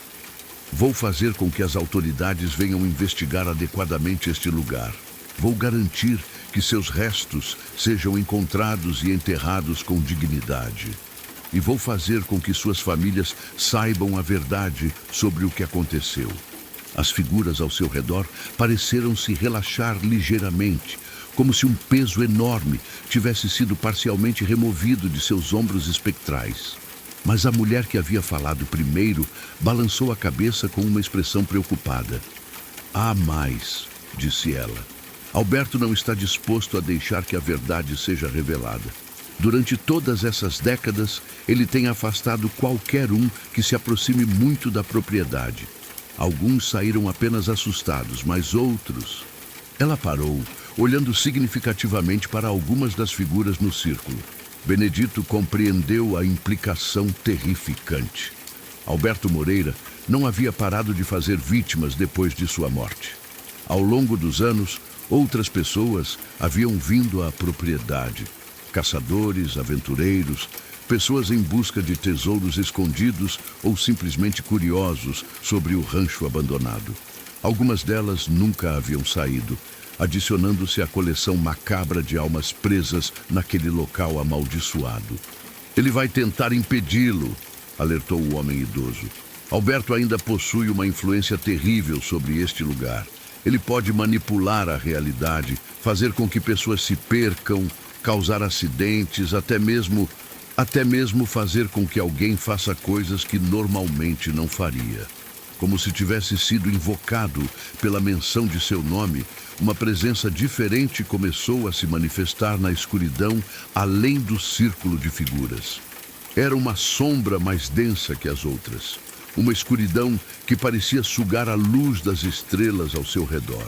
Speaker 1: Vou fazer com que as autoridades venham investigar adequadamente este lugar. Vou garantir que seus restos sejam encontrados e enterrados com dignidade. E vou fazer com que suas famílias saibam a verdade sobre o que aconteceu. As figuras ao seu redor pareceram se relaxar ligeiramente, como se um peso enorme tivesse sido parcialmente removido de seus ombros espectrais. Mas a mulher que havia falado primeiro balançou a cabeça com uma expressão preocupada. Há mais, disse ela. Alberto não está disposto a deixar que a verdade seja revelada. Durante todas essas décadas, ele tem afastado qualquer um que se aproxime muito da propriedade. Alguns saíram apenas assustados, mas outros... Ela parou, olhando significativamente para algumas das figuras no círculo. Benedito compreendeu a implicação terrificante. Alberto Moreira não havia parado de fazer vítimas depois de sua morte. Ao longo dos anos, outras pessoas haviam vindo à propriedade. Caçadores, aventureiros, pessoas em busca de tesouros escondidos ou simplesmente curiosos sobre o rancho abandonado. Algumas delas nunca haviam saído, adicionando-se à coleção macabra de almas presas naquele local amaldiçoado. Ele vai tentar impedi-lo, alertou o homem idoso. Alberto ainda possui uma influência terrível sobre este lugar. Ele pode manipular a realidade, fazer com que pessoas se percam, causar acidentes, até mesmo fazer com que alguém faça coisas que normalmente não faria. Como se tivesse sido invocado pela menção de seu nome, uma presença diferente começou a se manifestar na escuridão além do círculo de figuras. Era uma sombra mais densa que as outras, uma escuridão que parecia sugar a luz das estrelas ao seu redor.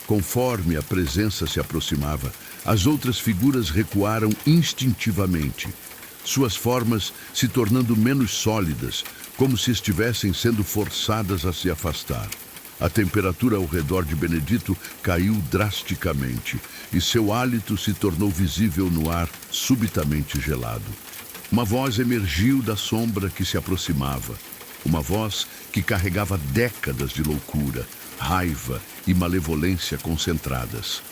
Speaker 1: Conforme a presença se aproximava, as outras figuras recuaram instintivamente, suas formas se tornando menos sólidas, como se estivessem sendo forçadas a se afastar. A temperatura ao redor de Benedito caiu drasticamente e seu hálito se tornou visível no ar subitamente gelado. Uma voz emergiu da sombra que se aproximava, uma voz que carregava décadas de loucura, raiva e malevolência concentradas.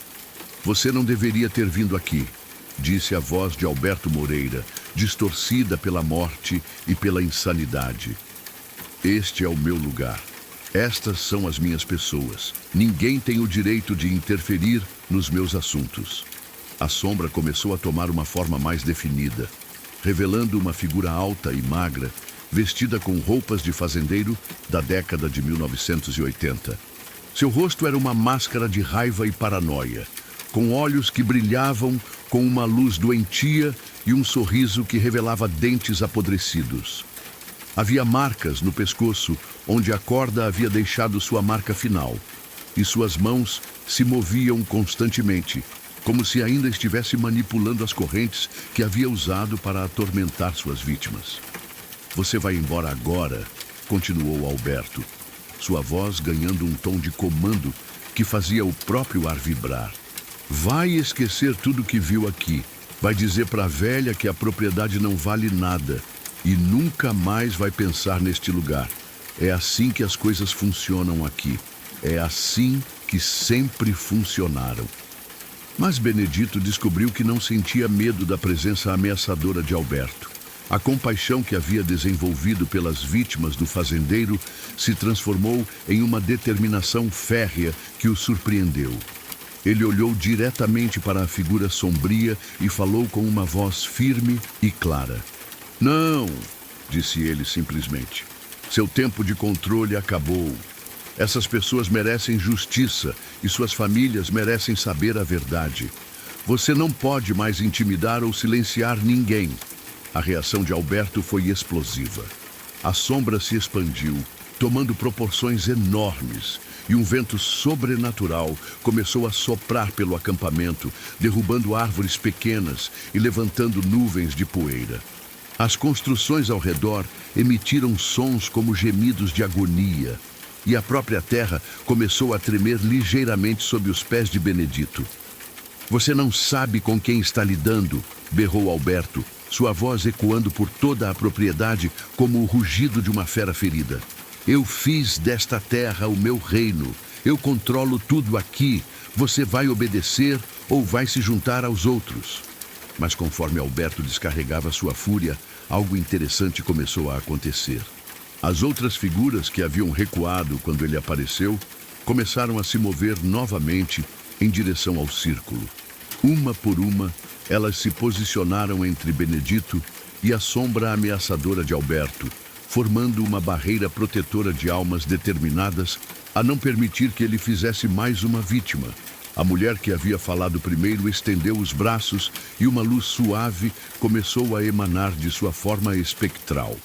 Speaker 1: Você não deveria ter vindo aqui, disse a voz de Alberto Moreira, distorcida pela morte e pela insanidade. Este é o meu lugar. Estas são as minhas pessoas. Ninguém tem o direito de interferir nos meus assuntos. A sombra começou a tomar uma forma mais definida, revelando uma figura alta e magra, vestida com roupas de fazendeiro da década de 1980. Seu rosto era uma máscara de raiva e paranoia, com olhos que brilhavam com uma luz doentia e um sorriso que revelava dentes apodrecidos. Havia marcas no pescoço onde a corda havia deixado sua marca final, e suas mãos se moviam constantemente, como se ainda estivesse manipulando as correntes que havia usado para atormentar suas vítimas. Você vai embora agora, continuou Alberto, sua voz ganhando um tom de comando que fazia o próprio ar vibrar. Vai esquecer tudo que viu aqui. Vai dizer para a velha que a propriedade não vale nada e nunca mais vai pensar neste lugar. É assim que as coisas funcionam aqui. É assim que sempre funcionaram. Mas Benedito descobriu que não sentia medo da presença ameaçadora de Alberto. A compaixão que havia desenvolvido pelas vítimas do fazendeiro se transformou em uma determinação férrea que o surpreendeu. Ele olhou diretamente para a figura sombria e falou com uma voz firme e clara. Não, disse ele simplesmente. Seu tempo de controle acabou. Essas pessoas merecem justiça e suas famílias merecem saber a verdade. Você não pode mais intimidar ou silenciar ninguém. A reação de Alberto foi explosiva. A sombra se expandiu, tomando proporções enormes, e um vento sobrenatural começou a soprar pelo acampamento, derrubando árvores pequenas e levantando nuvens de poeira. As construções ao redor emitiram sons como gemidos de agonia, e a própria terra começou a tremer ligeiramente sob os pés de Benedito. Você não sabe com quem está lidando, berrou Alberto, sua voz ecoando por toda a propriedade como o rugido de uma fera ferida. Eu fiz desta terra o meu reino. Eu controlo tudo aqui. Você vai obedecer ou vai se juntar aos outros. Mas conforme Alberto descarregava sua fúria, algo interessante começou a acontecer. As outras figuras que haviam recuado quando ele apareceu começaram a se mover novamente em direção ao círculo. Uma por uma, elas se posicionaram entre Benedito e a sombra ameaçadora de Alberto, formando uma barreira protetora de almas determinadas a não permitir que ele fizesse mais uma vítima. A mulher que havia falado primeiro estendeu os braços e uma luz suave começou a emanar de sua forma espectral.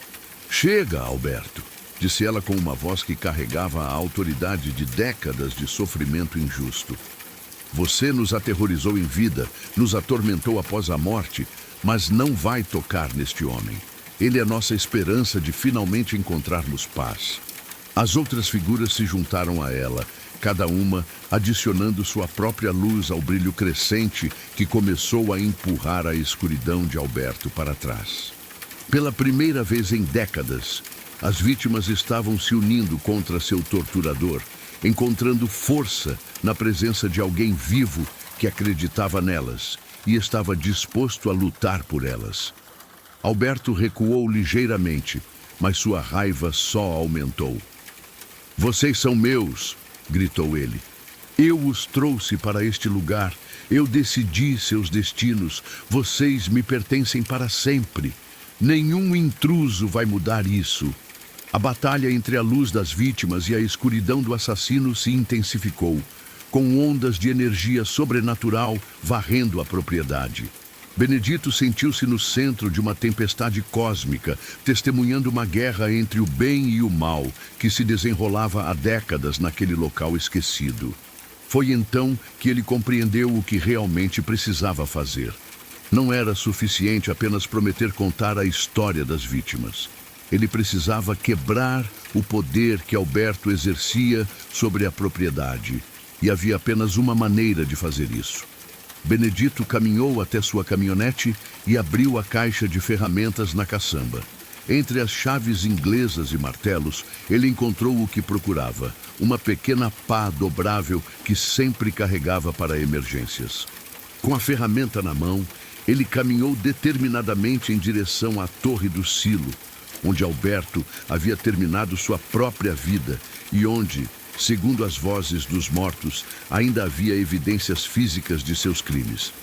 Speaker 1: Chega, Alberto, disse ela com uma voz que carregava a autoridade de décadas de sofrimento injusto. Você nos aterrorizou em vida, nos atormentou após a morte, mas não vai tocar neste homem. Ele é nossa esperança de finalmente encontrarmos paz. As outras figuras se juntaram a ela, cada uma adicionando sua própria luz ao brilho crescente que começou a empurrar a escuridão de Alberto para trás. Pela primeira vez em décadas, as vítimas estavam se unindo contra seu torturador, encontrando força na presença de alguém vivo que acreditava nelas e estava disposto a lutar por elas. Alberto recuou ligeiramente, mas sua raiva só aumentou. Vocês são meus, gritou ele. Eu os trouxe para este lugar. Eu decidi seus destinos. Vocês me pertencem para sempre. Nenhum intruso vai mudar isso. A batalha entre a luz das vítimas e a escuridão do assassino se intensificou, com ondas de energia sobrenatural varrendo a propriedade. Benedito sentiu-se no centro de uma tempestade cósmica, testemunhando uma guerra entre o bem e o mal, que se desenrolava há décadas naquele local esquecido. Foi então que ele compreendeu o que realmente precisava fazer. Não era suficiente apenas prometer contar a história das vítimas. Ele precisava quebrar o poder que Alberto exercia sobre a propriedade. E havia apenas uma maneira de fazer isso. Benedito caminhou até sua caminhonete e abriu a caixa de ferramentas na caçamba. Entre as chaves inglesas e martelos, ele encontrou o que procurava, uma pequena pá dobrável que sempre carregava para emergências. Com a ferramenta na mão, ele caminhou determinadamente em direção à torre do silo, onde Alberto havia terminado sua própria vida e onde, segundo as vozes dos mortos, ainda havia evidências físicas de seus crimes.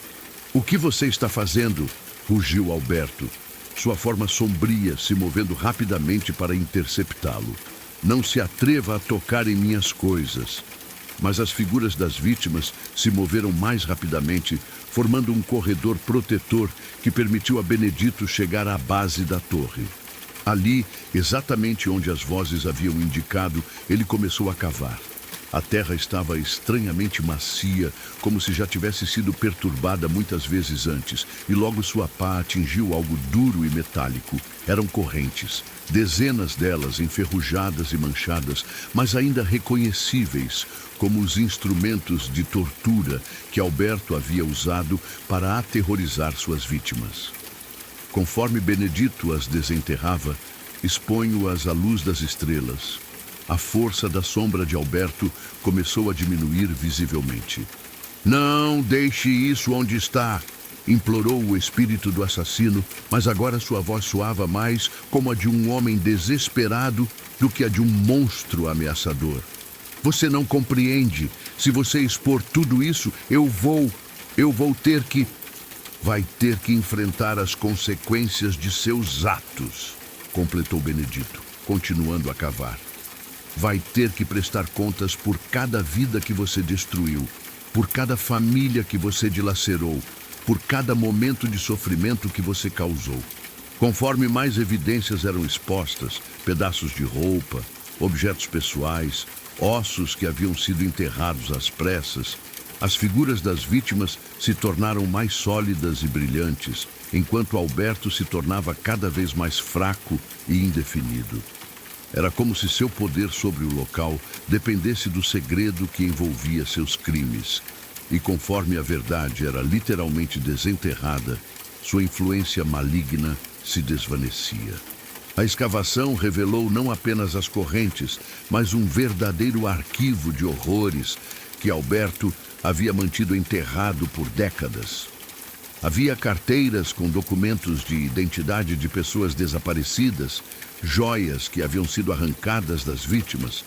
Speaker 1: "O que você está fazendo?" rugiu Alberto, sua forma sombria se movendo rapidamente para interceptá-lo. "Não se atreva a tocar em minhas coisas." Mas as figuras das vítimas se moveram mais rapidamente, formando um corredor protetor que permitiu a Benedito chegar à base da torre. Ali, exatamente onde as vozes haviam indicado, ele começou a cavar. A terra estava estranhamente macia, como se já tivesse sido perturbada muitas vezes antes, e logo sua pá atingiu algo duro e metálico. Eram correntes, dezenas delas enferrujadas e manchadas, mas ainda reconhecíveis, como os instrumentos de tortura que Alberto havia usado para aterrorizar suas vítimas. Conforme Benedito as desenterrava, exponho-as à luz das estrelas. A força da sombra de Alberto começou a diminuir visivelmente. "Não deixe isso onde está!" implorou o espírito do assassino, mas agora sua voz soava mais como a de um homem desesperado do que a de um monstro ameaçador. "Você não compreende. Se você expor tudo isso, eu vou ter que... Vai ter que enfrentar as consequências de seus atos", completou Benedito, continuando a cavar. "Vai ter que prestar contas por cada vida que você destruiu, por cada família que você dilacerou, por cada momento de sofrimento que você causou." Conforme mais evidências eram expostas, pedaços de roupa, objetos pessoais, ossos que haviam sido enterrados às pressas, as figuras das vítimas se tornaram mais sólidas e brilhantes, enquanto Alberto se tornava cada vez mais fraco e indefinido. Era como se seu poder sobre o local dependesse do segredo que envolvia seus crimes. E conforme a verdade era literalmente desenterrada, sua influência maligna se desvanecia. A escavação revelou não apenas as correntes, mas um verdadeiro arquivo de horrores que Alberto havia mantido enterrado por décadas. Havia carteiras com documentos de identidade de pessoas desaparecidas, joias que haviam sido arrancadas das vítimas,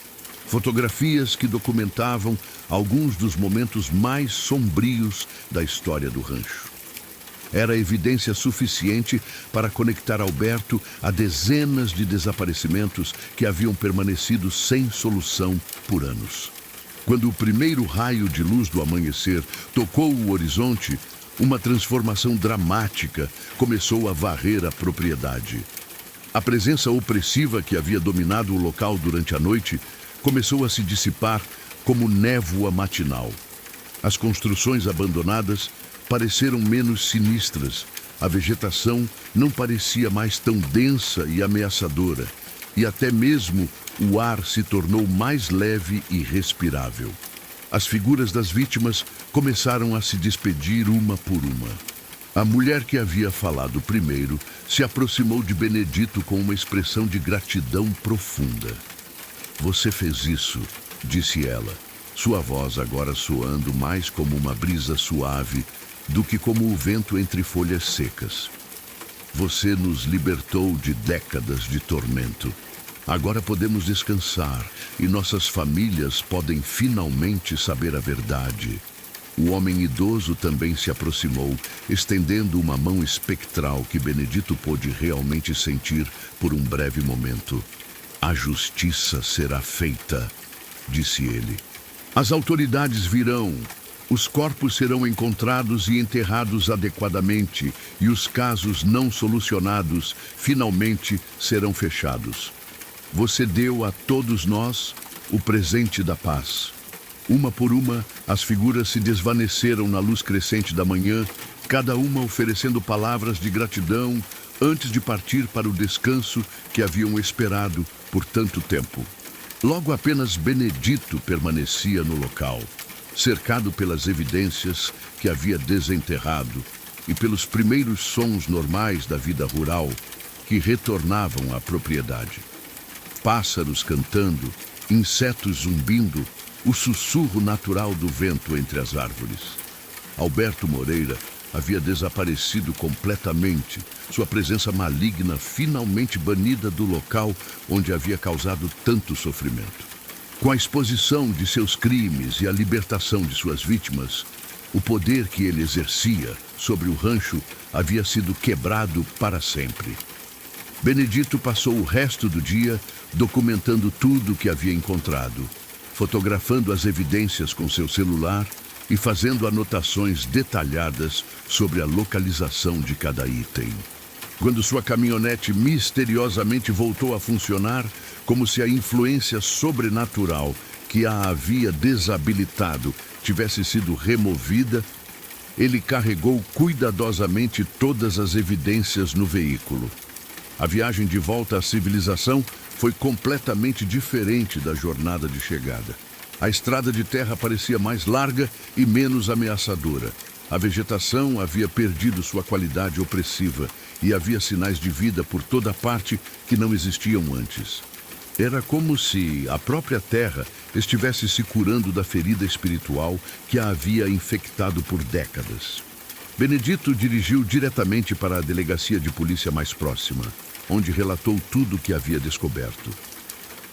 Speaker 1: fotografias que documentavam alguns dos momentos mais sombrios da história do rancho. Era evidência suficiente para conectar Alberto a dezenas de desaparecimentos que haviam permanecido sem solução por anos. Quando o primeiro raio de luz do amanhecer tocou o horizonte, uma transformação dramática começou a varrer a propriedade. A presença opressiva que havia dominado o local durante a noite começou a se dissipar como névoa matinal. As construções abandonadas pareceram menos sinistras, a vegetação não parecia mais tão densa e ameaçadora, e até mesmo o ar se tornou mais leve e respirável. As figuras das vítimas começaram a se despedir uma por uma. A mulher que havia falado primeiro se aproximou de Benedito com uma expressão de gratidão profunda. "Você fez isso", disse ela, sua voz agora soando mais como uma brisa suave do que como o vento entre folhas secas. "Você nos libertou de décadas de tormento. Agora podemos descansar e nossas famílias podem finalmente saber a verdade." O homem idoso também se aproximou, estendendo uma mão espectral que Benedito pôde realmente sentir por um breve momento. A justiça será feita, disse ele. As autoridades virão, os corpos serão encontrados e enterrados adequadamente, e os casos não solucionados finalmente serão fechados. Você deu a todos nós o presente da paz. Uma por uma, as figuras se desvaneceram na luz crescente da manhã, cada uma oferecendo palavras de gratidão antes de partir para o descanso que haviam esperado por tanto tempo. Logo apenas Benedito permanecia no local, cercado pelas evidências que havia desenterrado e pelos primeiros sons normais da vida rural que retornavam à propriedade. Pássaros cantando, insetos zumbindo, o sussurro natural do vento entre as árvores. Alberto Moreira havia desaparecido completamente, sua presença maligna finalmente banida do local onde havia causado tanto sofrimento. Com a exposição de seus crimes e a libertação de suas vítimas, o poder que ele exercia sobre o rancho havia sido quebrado para sempre. Benedito passou o resto do dia documentando tudo o que havia encontrado, fotografando as evidências com seu celular e fazendo anotações detalhadas sobre a localização de cada item. Quando sua caminhonete misteriosamente voltou a funcionar, como se a influência sobrenatural que a havia desabilitado tivesse sido removida, ele carregou cuidadosamente todas as evidências no veículo. A viagem de volta à civilização foi completamente diferente da jornada de chegada. A estrada de terra parecia mais larga e menos ameaçadora. A vegetação havia perdido sua qualidade opressiva e havia sinais de vida por toda parte que não existiam antes. Era como se a própria terra estivesse se curando da ferida espiritual que a havia infectado por décadas. Benedito dirigiu diretamente para a delegacia de polícia mais próxima, onde relatou tudo o que havia descoberto.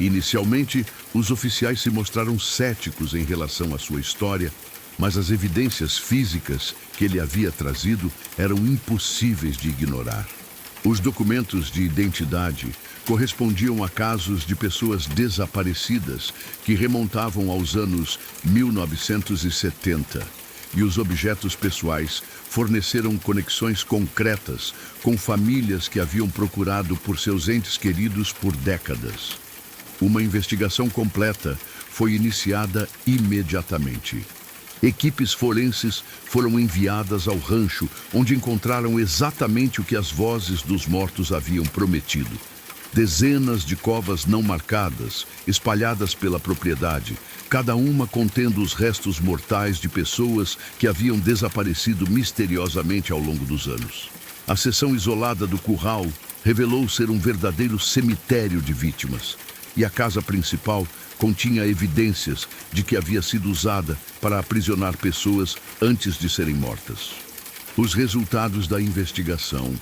Speaker 1: Inicialmente, os oficiais se mostraram céticos em relação à sua história, mas as evidências físicas que ele havia trazido eram impossíveis de ignorar. Os documentos de identidade correspondiam a casos de pessoas desaparecidas que remontavam aos anos 1970, e os objetos pessoais forneceram conexões concretas com famílias que haviam procurado por seus entes queridos por décadas. Uma investigação completa foi iniciada imediatamente. Equipes forenses foram enviadas ao rancho, onde encontraram exatamente o que as vozes dos mortos haviam prometido. Dezenas de covas não marcadas, espalhadas pela propriedade, cada uma contendo os restos mortais de pessoas que haviam desaparecido misteriosamente ao longo dos anos. A seção isolada do curral revelou ser um verdadeiro cemitério de vítimas, e a casa principal continha evidências de que havia sido usada para aprisionar pessoas antes de serem mortas. Os resultados da investigação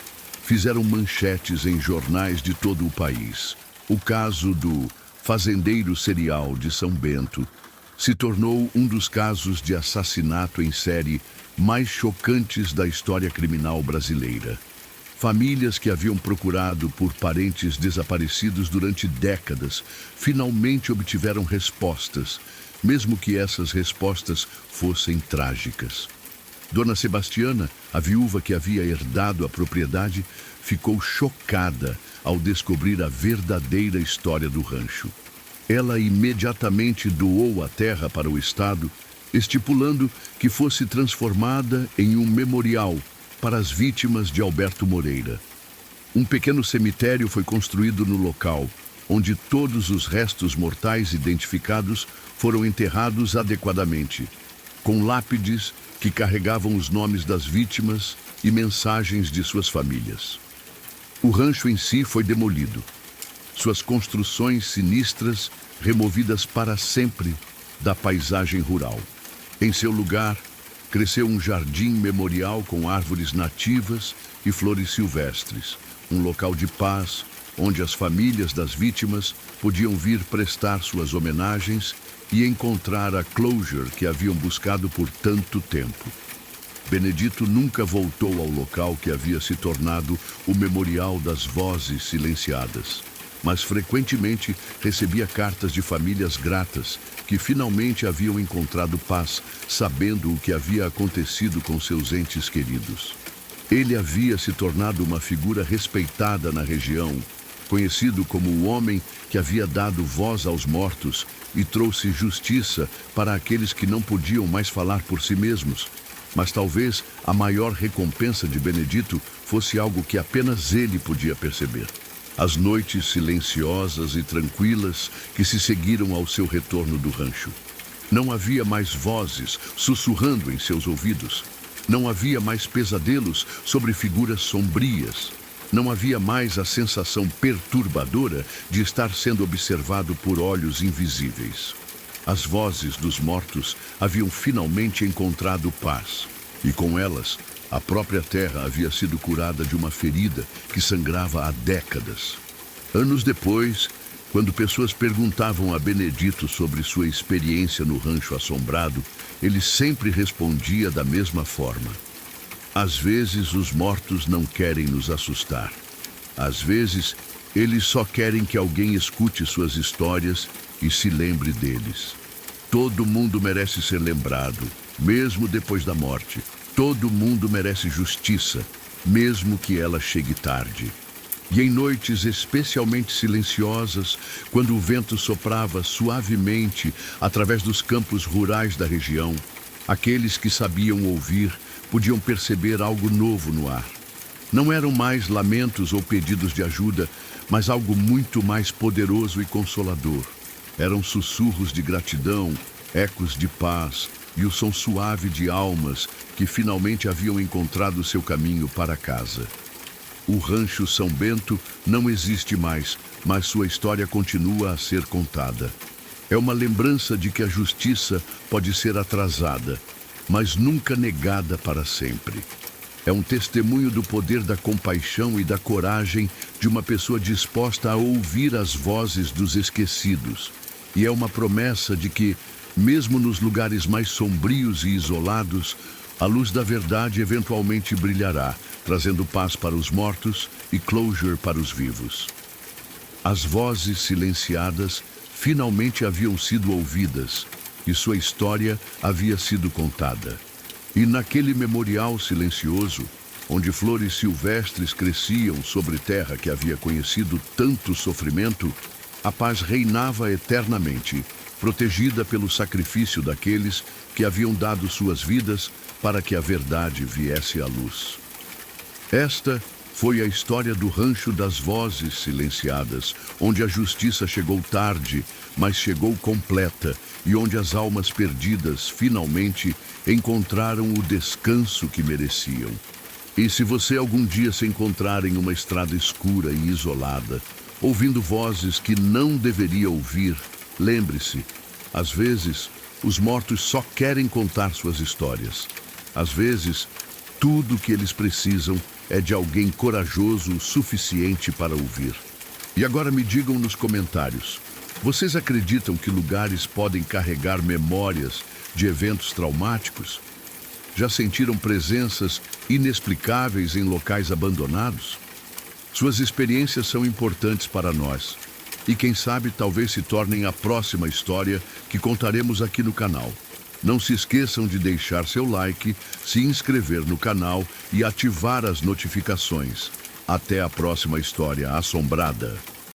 Speaker 1: fizeram manchetes em jornais de todo o país. O caso do fazendeiro serial de São Bento se tornou um dos casos de assassinato em série mais chocantes da história criminal brasileira. Famílias que haviam procurado por parentes desaparecidos durante décadas finalmente obtiveram respostas, mesmo que essas respostas fossem trágicas. Dona Sebastiana, a viúva que havia herdado a propriedade, ficou chocada ao descobrir a verdadeira história do rancho. Ela imediatamente doou a terra para o Estado, estipulando que fosse transformada em um memorial para as vítimas de Alberto Moreira. Um pequeno cemitério foi construído no local, onde todos os restos mortais identificados foram enterrados adequadamente, com lápides que carregavam os nomes das vítimas e mensagens de suas famílias. O rancho em si foi demolido, suas construções sinistras removidas para sempre da paisagem rural. Em seu lugar, cresceu um jardim memorial com árvores nativas e flores silvestres, um local de paz onde as famílias das vítimas podiam vir prestar suas homenagens e encontrar a closure que haviam buscado por tanto tempo. Benedito nunca voltou ao local que havia se tornado o memorial das vozes silenciadas. mas frequentemente recebia cartas de famílias gratas que finalmente haviam encontrado paz, sabendo o que havia acontecido com seus entes queridos. Ele havia se tornado uma figura respeitada na região, conhecido como o homem que havia dado voz aos mortos e trouxe justiça para aqueles que não podiam mais falar por si mesmos. Mas talvez a maior recompensa de Benedito fosse algo que apenas ele podia perceber. As noites silenciosas e tranquilas que se seguiram ao seu retorno do rancho. Não havia mais vozes sussurrando em seus ouvidos. Não havia mais pesadelos sobre figuras sombrias. Não havia mais a sensação perturbadora de estar sendo observado por olhos invisíveis. As vozes dos mortos haviam finalmente encontrado paz. E com elas, a própria terra havia sido curada de uma ferida que sangrava há décadas. Anos depois, quando pessoas perguntavam a Benedito sobre sua experiência no rancho assombrado, ele sempre respondia da mesma forma. Às vezes os mortos não querem nos assustar. Às vezes, eles só querem que alguém escute suas histórias e se lembre deles. Todo mundo merece ser lembrado, mesmo depois da morte. Todo mundo merece justiça, mesmo que ela chegue tarde. E em noites especialmente silenciosas, quando o vento soprava suavemente através dos campos rurais da região, aqueles que sabiam ouvir podiam perceber algo novo no ar. Não eram mais lamentos ou pedidos de ajuda, mas algo muito mais poderoso e consolador. Eram sussurros de gratidão, ecos de paz e o som suave de almas que finalmente haviam encontrado seu caminho para casa. O Rancho São Bento não existe mais, mas sua história continua a ser contada. É uma lembrança de que a justiça pode ser atrasada, mas nunca negada para sempre. É um testemunho do poder da compaixão e da coragem de uma pessoa disposta a ouvir as vozes dos esquecidos. E é uma promessa de que, mesmo nos lugares mais sombrios e isolados, a luz da verdade eventualmente brilhará, trazendo paz para os mortos e closure para os vivos. As vozes silenciadas finalmente haviam sido ouvidas e sua história havia sido contada. E naquele memorial silencioso, onde flores silvestres cresciam sobre terra que havia conhecido tanto sofrimento, a paz reinava eternamente, protegida pelo sacrifício daqueles que haviam dado suas vidas para que a verdade viesse à luz. Esta foi a história do Rancho das Vozes Silenciadas, onde a justiça chegou tarde, mas chegou completa, e onde as almas perdidas finalmente encontraram o descanso que mereciam. E se você algum dia se encontrar em uma estrada escura e isolada, ouvindo vozes que não deveria ouvir, lembre-se, às vezes, os mortos só querem contar suas histórias. Às vezes, tudo o que eles precisam é de alguém corajoso o suficiente para ouvir. E agora me digam nos comentários, vocês acreditam que lugares podem carregar memórias de eventos traumáticos? Já sentiram presenças inexplicáveis em locais abandonados? Suas experiências são importantes para nós. E quem sabe talvez se tornem a próxima história que contaremos aqui no canal. Não se esqueçam de deixar seu like, se inscrever no canal e ativar as notificações. Até a próxima história assombrada.